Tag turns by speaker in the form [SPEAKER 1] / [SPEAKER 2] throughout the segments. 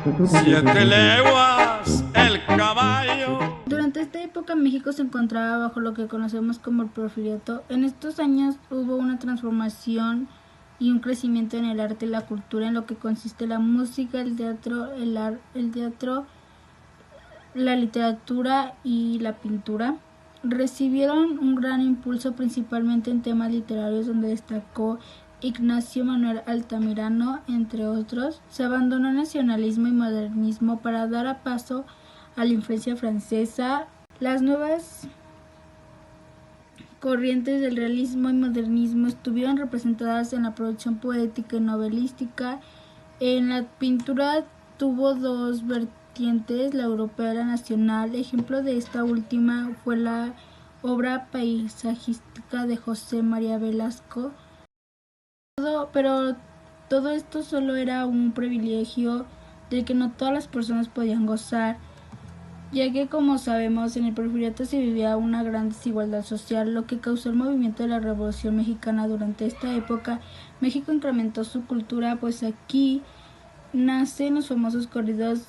[SPEAKER 1] Siete leguas el caballo.
[SPEAKER 2] Durante esta época México se encontraba bajo lo que conocemos como el Porfiriato. En estos años hubo una transformación y un crecimiento en el arte y la cultura, en lo que consiste la música, el teatro, la literatura y la pintura. Recibieron un gran impulso principalmente en temas literarios, donde destacó Ignacio Manuel Altamirano, entre otros. Se abandonó el nacionalismo y modernismo para dar paso a la influencia francesa. Las nuevas corrientes del realismo y modernismo estuvieron representadas en la producción poética y novelística. En la pintura tuvo dos vertientes, la europea y la nacional. Ejemplo de esta última fue la obra paisajística de José María Velasco. Pero todo esto solo era un privilegio del que no todas las personas podían gozar, ya que, como sabemos, en el Porfiriato se vivía una gran desigualdad social, lo que causó el movimiento de la Revolución Mexicana. Durante esta época, México incrementó su cultura, pues aquí nacen los famosos corridos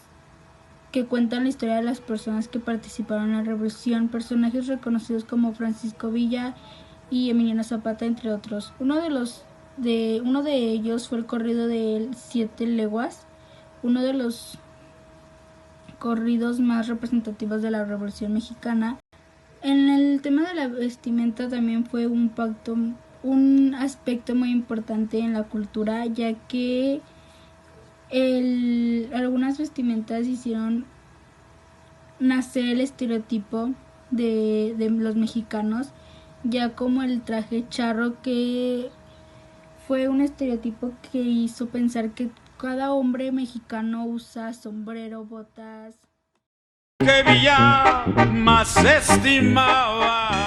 [SPEAKER 2] que cuentan la historia de las personas que participaron en la revolución, personajes reconocidos como Francisco Villa y Emiliano Zapata, entre otros. Uno de ellos fue el corrido de Siete Leguas, uno de los corridos más representativos de la Revolución Mexicana. En el tema de la vestimenta también fue un aspecto muy importante en la cultura, ya que algunas vestimentas hicieron nacer el estereotipo de los mexicanos, ya como el traje charro, que fue un estereotipo que hizo pensar que cada hombre mexicano usa sombrero, botas.
[SPEAKER 1] Que Villa más estimaba.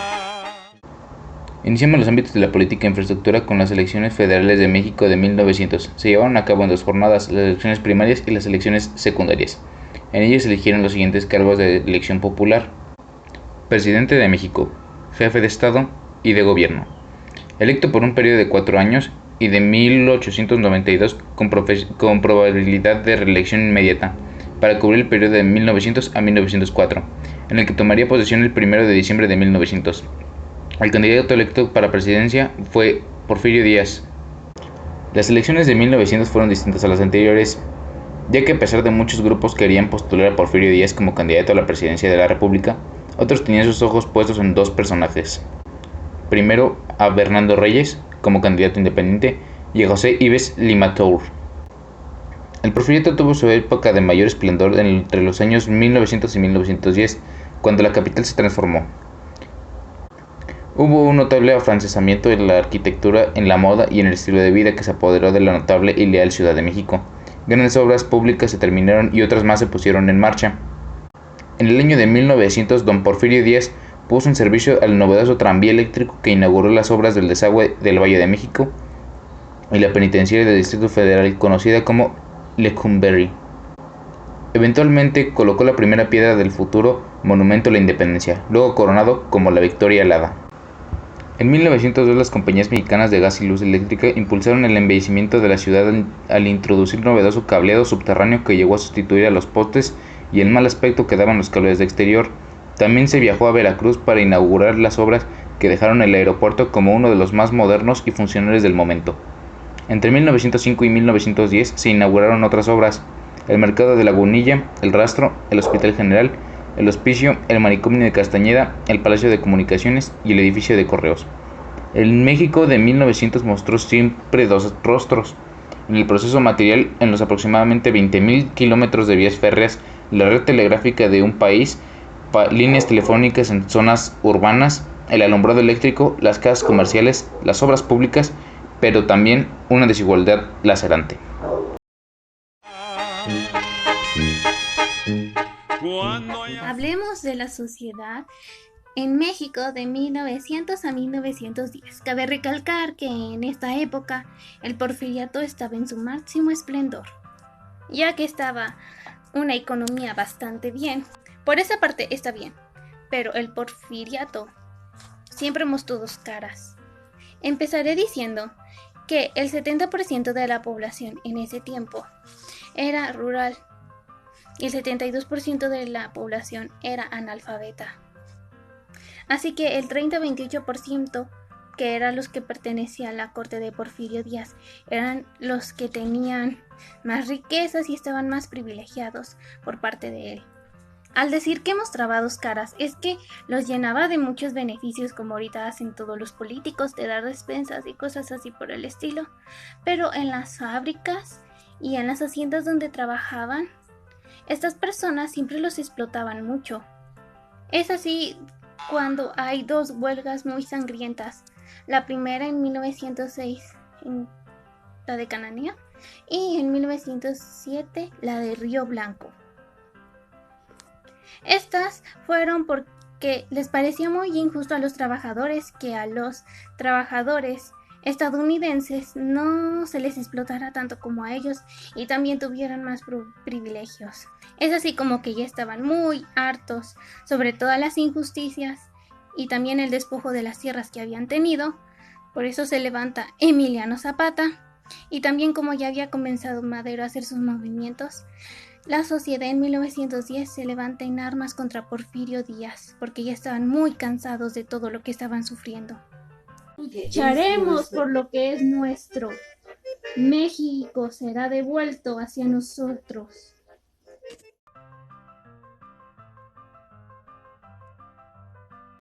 [SPEAKER 3] Iniciamos los ámbitos de la política e infraestructura con las elecciones federales de México de 1900. Se llevaron a cabo en dos jornadas, las elecciones primarias y las elecciones secundarias. En ellas se eligieron los siguientes cargos de elección popular: Presidente de México, Jefe de Estado y de Gobierno, electo por un periodo de 4 años y de 1892 con probabilidad de reelección inmediata, para cubrir el periodo de 1900 a 1904, en el que tomaría posesión el 1 de diciembre de 1900. El candidato electo para presidencia fue Porfirio Díaz. Las elecciones de 1900 fueron distintas a las anteriores, ya que a pesar de muchos grupos querían postular a Porfirio Díaz como candidato a la presidencia de la República, otros tenían sus ojos puestos en dos personajes. Primero a Bernardo Reyes como candidato independiente y a José Yves Limatour. El Porfiriato tuvo su época de mayor esplendor entre los años 1900 y 1910, cuando la capital se transformó. Hubo un notable afrancesamiento en la arquitectura, en la moda y en el estilo de vida que se apoderó de la notable y leal Ciudad de México. Grandes obras públicas se terminaron y otras más se pusieron en marcha. En el año de 1900, don Porfirio Díaz puso en servicio el novedoso tranvía eléctrico que inauguró las obras del desagüe del Valle de México y la penitenciaria del Distrito Federal, conocida como Lecumberri. Eventualmente colocó la primera piedra del futuro monumento a la independencia, luego coronado como la Victoria Alada. En 1902 las compañías mexicanas de gas y luz eléctrica impulsaron el embellecimiento de la ciudad al introducir novedoso cableado subterráneo que llegó a sustituir a los postes y el mal aspecto que daban los cables de exterior. También se viajó a Veracruz para inaugurar las obras que dejaron el aeropuerto como uno de los más modernos y funcionales del momento. Entre 1905 y 1910 se inauguraron otras obras: el Mercado de Lagunilla, el Rastro, el Hospital General, el Hospicio, el Manicomio de Castañeda, el Palacio de Comunicaciones y el Edificio de Correos. El México de 1900 mostró siempre dos rostros. En el proceso material, en los aproximadamente 20.000 kilómetros de vías férreas, la red telegráfica de un país, líneas telefónicas en zonas urbanas, el alumbrado eléctrico, las casas comerciales, las obras públicas, pero también una desigualdad lacerante.
[SPEAKER 4] Hablemos de la sociedad en México de 1900 a 1910. Cabe recalcar que en esta época el porfiriato estaba en su máximo esplendor, ya que estaba una economía bastante bien. Por esa parte está bien, pero el porfiriato siempre mostró dos caras. Empezaré diciendo que el 70% de la población en ese tiempo era rural y el 72% de la población era analfabeta. Así que el 30-28%, que eran los que pertenecían a la corte de Porfirio Díaz, eran los que tenían más riquezas y estaban más privilegiados por parte de él. Al decir que mostraba dos caras, es que los llenaba de muchos beneficios, como ahorita hacen todos los políticos, de dar despensas y cosas así por el estilo. Pero en las fábricas y en las haciendas donde trabajaban, estas personas siempre los explotaban mucho. Es así cuando hay dos huelgas muy sangrientas. La primera en 1906, en la de Cananea, y en 1907, la de Río Blanco. Estas fueron porque les parecía muy injusto a los trabajadores que a los trabajadores estadounidenses no se les explotara tanto como a ellos y también tuvieran más privilegios. Es así como que ya estaban muy hartos sobre todas las injusticias y también el despojo de las tierras que habían tenido. Por eso se levanta Emiliano Zapata, y también como ya había comenzado Madero a hacer sus movimientos, la sociedad en 1910 se levanta en armas contra Porfirio Díaz, porque ya estaban muy cansados de todo lo que estaban sufriendo. Lucharemos por lo que es nuestro. México será devuelto hacia nosotros.